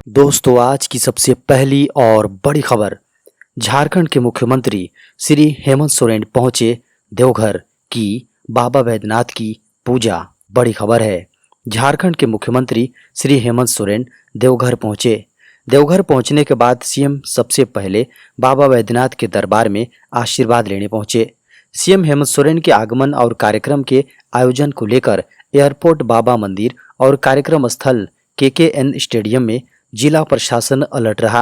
दोस्तों, आज की सबसे पहली और बड़ी खबर। झारखंड के मुख्यमंत्री श्री हेमंत सोरेन पहुंचे देवघर की बाबा वैद्यनाथ की पूजा। बड़ी खबर है। झारखंड के मुख्यमंत्री श्री हेमंत सोरेन देवघर पहुंचे। देवघर पहुंचने के बाद सीएम सबसे पहले बाबा वैद्यनाथ के दरबार में आशीर्वाद लेने पहुंचे। सीएम हेमंत सोरेन के आगमन और कार्यक्रम के आयोजन को लेकर एयरपोर्ट, बाबा मंदिर और कार्यक्रम स्थल केकेएन स्टेडियम में जिला प्रशासन अलर्ट रहा।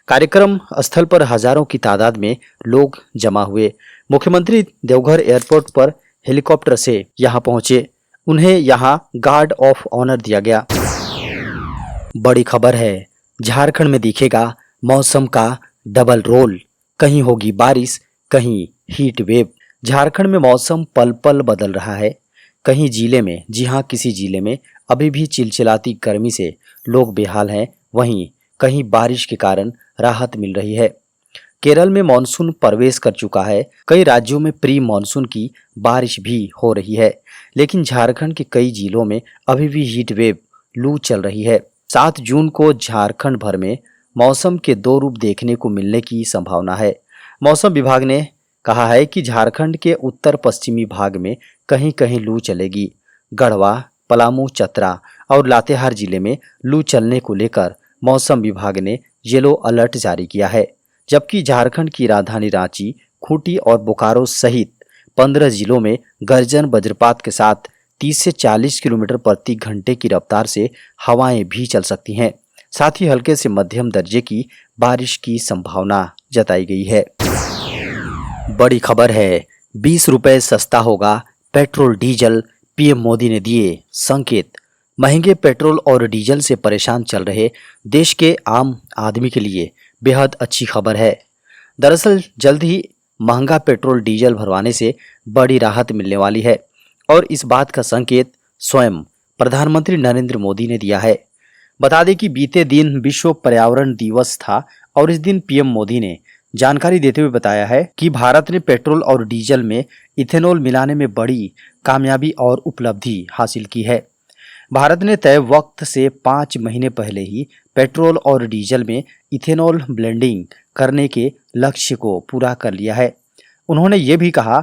कार्यक्रम स्थल पर हजारों की तादाद में लोग जमा हुए। मुख्यमंत्री देवघर एयरपोर्ट पर हेलीकॉप्टर से यहां पहुंचे। उन्हें यहां गार्ड ऑफ ऑनर दिया गया। बड़ी खबर है। झारखंड में दिखेगा मौसम का डबल रोल। कहीं होगी बारिश, कहीं हीट वेव। झारखंड में मौसम पल पल बदल रहा है। कहीं जिले में, जी हाँ, किसी जिले में अभी भी चिलचिलाती गर्मी से लोग बेहाल हैं। वहीं कहीं बारिश के कारण राहत मिल रही है। केरल में मानसून प्रवेश कर चुका है। कई राज्यों में प्री मानसून की बारिश भी हो रही है। लेकिन झारखंड के कई जिलों में अभी भी हीट वेव, लू चल रही है। 7 जून को झारखंड भर में मौसम के दो रूप देखने को मिलने की संभावना है। मौसम विभाग ने कहा है कि झारखंड के उत्तर पश्चिमी भाग में कहीं कहीं लू चलेगी। गढ़वा, पलामू, चतरा और लातेहार जिले में लू चलने को लेकर मौसम विभाग ने येलो अलर्ट जारी किया है। जबकि झारखंड की राजधानी रांची, खूंटी और बोकारो सहित 15 जिलों में गर्जन वज्रपात के साथ 30 से 40 किलोमीटर प्रति घंटे की रफ्तार से हवाएं भी चल सकती हैं। साथ ही हल्के से मध्यम दर्जे की बारिश की संभावना जताई गई है। बड़ी खबर है। 20 रुपए सस्ता होगा पेट्रोल डीजल, पीएम मोदी ने दिए संकेत। महंगे पेट्रोल और डीजल से परेशान चल रहे देश के आम आदमी के लिए बेहद अच्छी खबर है। दरअसल जल्द ही महंगा पेट्रोल डीजल भरवाने से बड़ी राहत मिलने वाली है और इस बात का संकेत स्वयं प्रधानमंत्री नरेंद्र मोदी ने दिया है। बता दें कि बीते दिन विश्व पर्यावरण दिवस था और इस दिन पीएम मोदी ने जानकारी देते हुए बताया है कि भारत ने पेट्रोल और डीजल में इथेनॉल मिलाने में बड़ी कामयाबी और उपलब्धि हासिल की है। भारत ने तय वक्त से 5 महीने पहले ही पेट्रोल और डीजल में इथेनॉल ब्लेंडिंग करने के लक्ष्य को पूरा कर लिया है। उन्होंने ये भी कहा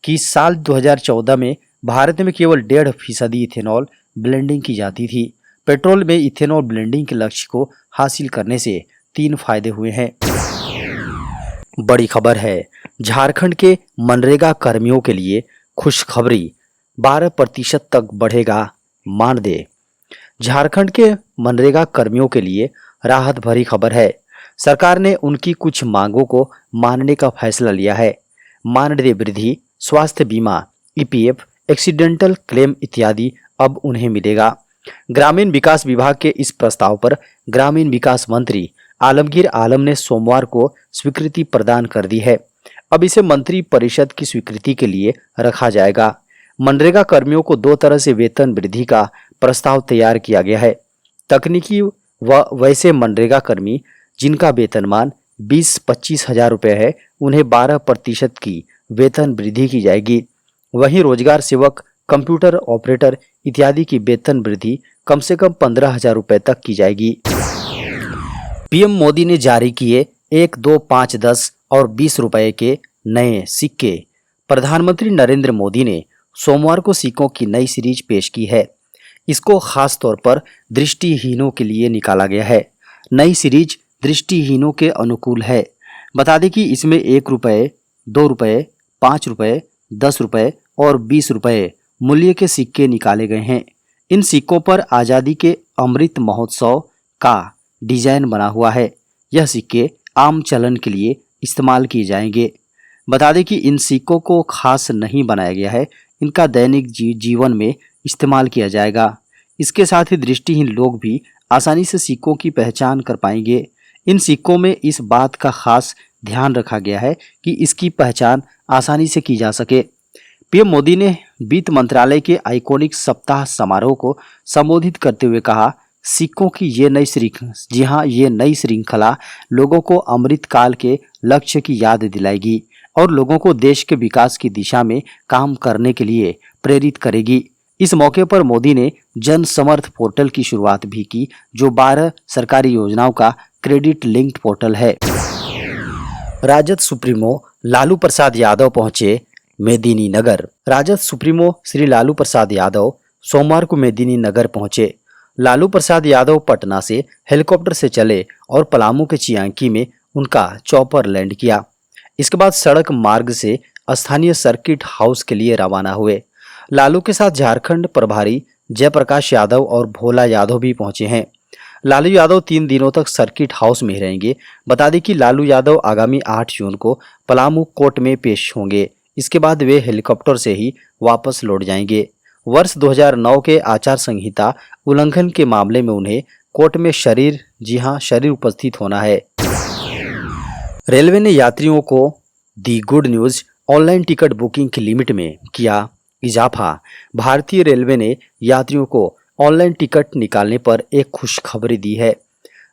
कि साल 2014 में भारत में केवल 1.5% इथेनॉल ब्लेंडिंग की जाती थी। पेट्रोल में इथेनॉल ब्लेंडिंग के लक्ष्य को हासिल करने से 3 फायदे हुए हैं। बड़ी खबर है। झारखंड के मनरेगा कर्मियों के लिए खुशखबरी, 12% तक बढ़ेगा मानदेय। झारखंड के मनरेगा कर्मियों के लिए राहत भरी खबर है। सरकार ने उनकी कुछ मांगों को मानने का फैसला लिया है। मानदेय वृद्धि, स्वास्थ्य बीमा, ईपीएफ, एक्सीडेंटल क्लेम इत्यादि अब उन्हें मिलेगा। ग्रामीण विकास विभाग के इस प्रस्ताव पर ग्रामीण विकास मंत्री आलमगीर आलम ने सोमवार को स्वीकृति प्रदान कर दी है। अब इसे मंत्री परिषद की स्वीकृति के लिए रखा जाएगा। मनरेगा कर्मियों को 2 तरह से वेतन वृद्धि का प्रस्ताव तैयार किया गया है। तकनीकी व वैसे मनरेगा कर्मी जिनका वेतनमान 20-25 हजार रुपये है, उन्हें 12% की वेतन वृद्धि की जाएगी। वहीं रोजगार सेवक, कंप्यूटर ऑपरेटर इत्यादि की वेतन वृद्धि कम से कम 15 हजार रुपये तक की जाएगी। पीएम मोदी ने जारी किए 1, 2, 5, 10 और 20 रुपए के नए सिक्के। प्रधानमंत्री नरेंद्र मोदी ने सोमवार को सिक्कों की नई सीरीज पेश की है। इसको खास तौर पर दृष्टिहीनों के लिए निकाला गया है। नई सीरीज दृष्टिहीनों के अनुकूल है। बता दें कि इसमें 1 रुपये, 2 रुपये, 5 रुपये, 10 रुपये और 20 रुपये मूल्य के सिक्के निकाले गए हैं। इन सिक्कों पर आज़ादी के अमृत महोत्सव का डिजाइन बना हुआ है। यह सिक्के आम चलन के लिए इस्तेमाल किए जाएंगे। बता दें कि इन सिक्कों को खास नहीं बनाया गया है। इनका दैनिक जीवन में इस्तेमाल किया जाएगा। इसके साथ ही दृष्टिहीन लोग भी आसानी से सिक्कों की पहचान कर पाएंगे। इन सिक्कों में इस बात का खास ध्यान रखा गया है कि इसकी पहचान आसानी से की जा सके। पीएम मोदी ने वित्त मंत्रालय के आइकॉनिक सप्ताह समारोह को संबोधित करते हुए कहा, सिक्कों की ये नई श्रृंखला लोगों को अमृत काल के लक्ष्य की याद दिलाएगी और लोगों को देश के विकास की दिशा में काम करने के लिए प्रेरित करेगी। इस मौके पर मोदी ने जन समर्थ पोर्टल की शुरुआत भी की, जो 12 सरकारी योजनाओं का क्रेडिट लिंक्ड पोर्टल है। राजद सुप्रीमो लालू प्रसाद यादव पहुंचे मेदिनीनगर। राजद सुप्रीमो श्री लालू प्रसाद यादव सोमवार को मेदिनीनगर पहुंचे। लालू प्रसाद यादव पटना से हेलीकॉप्टर से चले और पलामू के चियांकी में उनका चॉपर लैंड किया। इसके बाद सड़क मार्ग से स्थानीय सर्किट हाउस के लिए रवाना हुए। लालू के साथ झारखंड प्रभारी जयप्रकाश यादव और भोला यादव भी पहुंचे हैं। लालू यादव 3 दिनों तक सर्किट हाउस में रहेंगे। बता दें कि लालू यादव आगामी 8 जून को पलामू कोर्ट में पेश होंगे। इसके बाद वे हेलीकॉप्टर से ही वापस लौट जाएंगे। वर्ष 2009 के आचार संहिता उल्लंघन के मामले में उन्हें कोर्ट में शरीर उपस्थित होना है। रेलवे ने यात्रियों को दी good news, online ticket booking की लिमिट में किया इजाफा। भारतीय रेलवे ने यात्रियों को ऑनलाइन टिकट निकालने पर एक खुशखबरी दी है।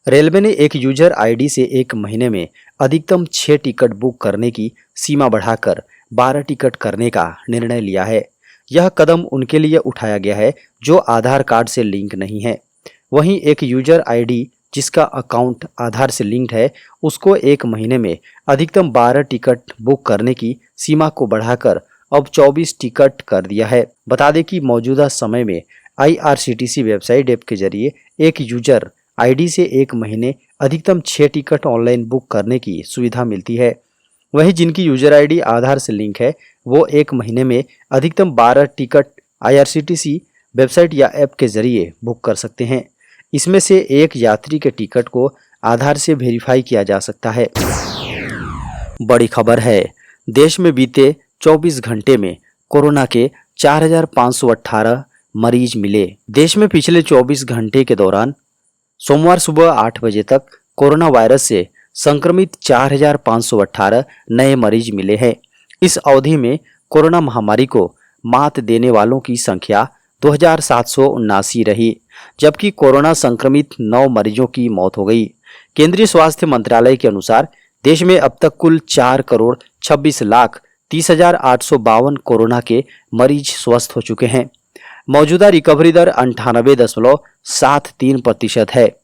रेलवे ने एक यूजर आईडी से एक महीने में अधिकतम 6 टिकट बुक करने की सीमा बढ़ाकर 12 टिकट करने का निर्णय लिया है। यह कदम उनके लिए उठाया गया है जो आधार कार्ड से लिंक नहीं है। वहीं एक यूजर आईडी जिसका अकाउंट आधार से लिंक्ड है, उसको एक महीने में अधिकतम 12 टिकट बुक करने की सीमा को बढ़ाकर अब 24 टिकट कर दिया है। बता दें कि मौजूदा समय में IRCTC वेबसाइट ऐप के जरिए एक यूजर आईडी से एक महीने अधिकतम 6 टिकट ऑनलाइन बुक करने की सुविधा मिलती है। वहीं जिनकी यूजर आईडी आधार से लिंक है, वो एक महीने में अधिकतम 12 टिकट IRCTC वेबसाइट या ऐप के जरिए बुक कर सकते हैं। इसमें से एक यात्री के टिकट को आधार से वेरीफाई किया जा सकता है। बड़ी खबर है, देश में बीते 24 घंटे में कोरोना के 4,518 मरीज मिले। देश में पिछले 24 घंटे के दौरान सोमवार सुबह 8 बजे तक कोरोना वायरस से संक्रमित 4,518 नए मरीज मिले हैं। इस अवधि में कोरोना महामारी को मात देने वालों की संख्या 2,779 रही, जबकि कोरोना संक्रमित 9 मरीजों की मौत हो गई। केंद्रीय स्वास्थ्य मंत्रालय के अनुसार देश में अब तक कुल 4,26,30,852 कोरोना के मरीज स्वस्थ हो चुके हैं। मौजूदा रिकवरी दर 98.73% है।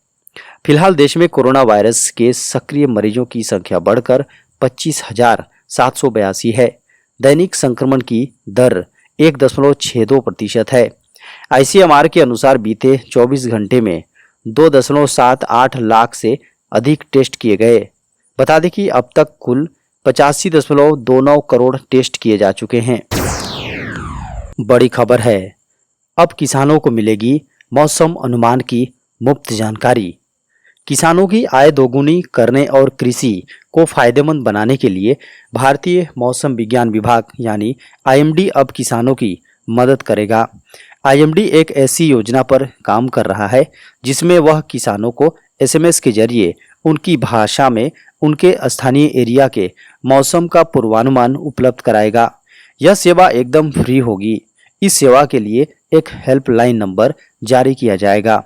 फिलहाल देश में कोरोना वायरस के सक्रिय मरीजों की संख्या बढ़कर 25,782 है। दैनिक संक्रमण की दर 1.62% है। ICMR के अनुसार बीते 24 घंटे में 2.78 लाख से अधिक टेस्ट किए गए। बता दें कि अब तक कुल 85.29 करोड़ टेस्ट किए जा चुके हैं। बड़ी खबर है, अब किसानों को मिलेगी मौसम अनुमान की मुफ्त जानकारी। किसानों की आय दोगुनी करने और कृषि को फायदेमंद बनाने के लिए भारतीय मौसम विज्ञान विभाग यानी IMD अब किसानों की मदद करेगा। IMD एक ऐसी योजना पर काम कर रहा है जिसमें वह किसानों को SMS के जरिए उनकी भाषा में उनके स्थानीय एरिया के मौसम का पूर्वानुमान उपलब्ध कराएगा। यह सेवा एकदम फ्री होगी। इस सेवा के लिए एक हेल्पलाइन नंबर जारी किया जाएगा।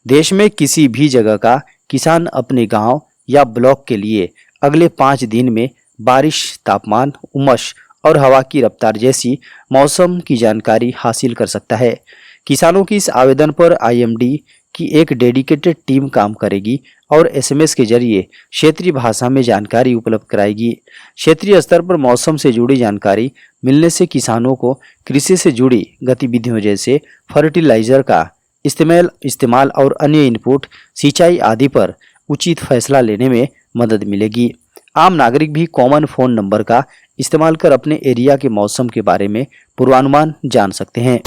देश में किसी भी जगह का किसान अपने गांव या ब्लॉक के लिए अगले 5 दिन में बारिश, तापमान, उमस और हवा की रफ्तार जैसी मौसम की जानकारी हासिल कर सकता है। किसानों की इस आवेदन पर IMD की एक डेडिकेटेड टीम काम करेगी और SMS के जरिए क्षेत्रीय भाषा में जानकारी उपलब्ध कराएगी। क्षेत्रीय स्तर पर मौसम से जुड़ी जानकारी मिलने से किसानों को कृषि से जुड़ी गतिविधियों जैसे फर्टिलाइजर का इस्तेमाल और अन्य इनपुट, सिंचाई आदि पर उचित फैसला लेने में मदद मिलेगी। आम नागरिक भी कॉमन फोन नंबर का इस्तेमाल कर अपने एरिया के मौसम के बारे में पूर्वानुमान जान सकते हैं।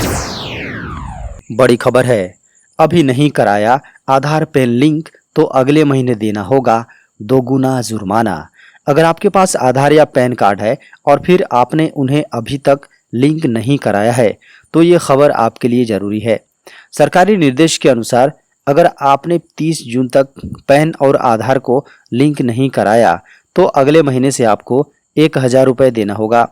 बड़ी खबर है, अभी नहीं कराया आधार पैन लिंक तो अगले महीने देना होगा 2 गुना जुर्माना। अगर आपके पास आधार या पैन कार्ड है और फिर आपने उन्हें अभी तक लिंक नहीं कराया है तो ये खबर आपके लिए जरूरी है। सरकारी निर्देश के अनुसार अगर आपने 30 जून तक पैन और आधार को लिंक नहीं कराया तो अगले महीने से आपको 1,000 रुपये देना होगा।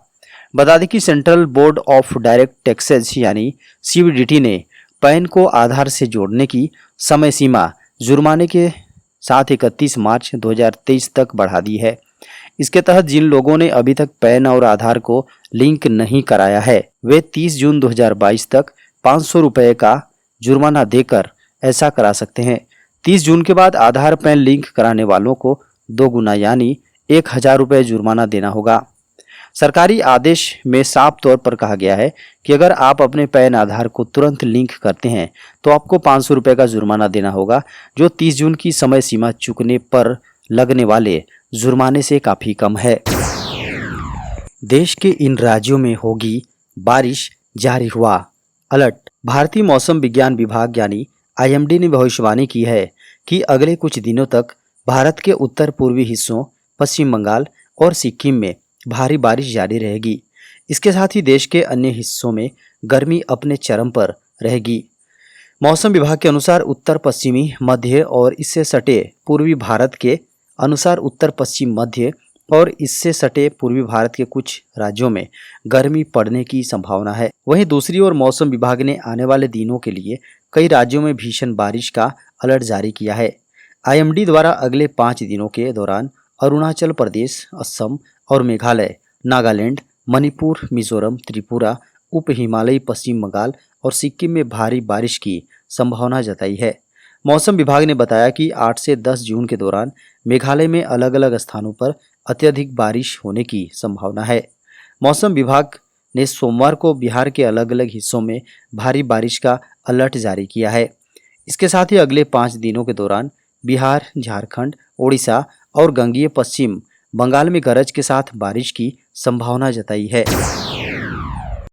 बता दें कि central board of direct taxes यानी CBDT ने पैन को आधार से जोड़ने की समय सीमा जुर्माने के साथ 31 मार्च 2023 तक बढ़ा दी है। इसके तहत जिन लोगों ने अभी तक पैन और आधार को लिंक नहीं कराया है वे 30 जून 2022 तक 500 रुपये का जुर्माना देकर ऐसा करा सकते हैं। 30 जून के बाद आधार पैन लिंक कराने वालों को 2 गुना यानी 1000 रुपये जुर्माना देना होगा। सरकारी आदेश में साफ तौर पर कहा गया है कि अगर आप अपने पैन आधार को तुरंत लिंक करते हैं तो आपको 500 रुपये का जुर्माना देना होगा, जो 30 जून की समय सीमा चुकने पर लगने वाले जुर्माने से काफ़ी कम है। देश के इन राज्यों में होगी बारिश, जारी हुआ अलर्ट। भारतीय मौसम विज्ञान विभाग यानी IMD ने भविष्यवाणी की है कि अगले कुछ दिनों तक भारत के उत्तर पूर्वी हिस्सों, पश्चिम बंगाल और सिक्किम में भारी बारिश जारी रहेगी। इसके साथ ही देश के अन्य हिस्सों में गर्मी अपने चरम पर रहेगी। मौसम विभाग के अनुसार उत्तर पश्चिमी, मध्य और इससे सटे पूर्वी भारत के अनुसार उत्तर पश्चिम मध्य और इससे सटे पूर्वी भारत के कुछ राज्यों में गर्मी पड़ने की संभावना है। वहीं दूसरी ओर मौसम विभाग ने आने वाले दिनों के लिए कई राज्यों में भीषण बारिश का अलर्ट जारी किया है। IMD द्वारा अगले 5 दिनों के दौरान अरुणाचल प्रदेश, असम और मेघालय, नागालैंड, मणिपुर, मिजोरम, त्रिपुरा, उप हिमालयी पश्चिम बंगाल और सिक्किम में भारी बारिश की संभावना जताई है। मौसम विभाग ने बताया कि 8 से 10 जून के दौरान मेघालय में अलग अलग स्थानों पर अत्यधिक बारिश होने की संभावना है। मौसम विभाग ने सोमवार को बिहार के अलग अलग हिस्सों में भारी बारिश का अलर्ट जारी किया है। इसके साथ ही अगले 5 दिनों के दौरान बिहार, झारखंड, ओडिशा और गंगेय पश्चिम बंगाल में गरज के साथ बारिश की संभावना जताई है।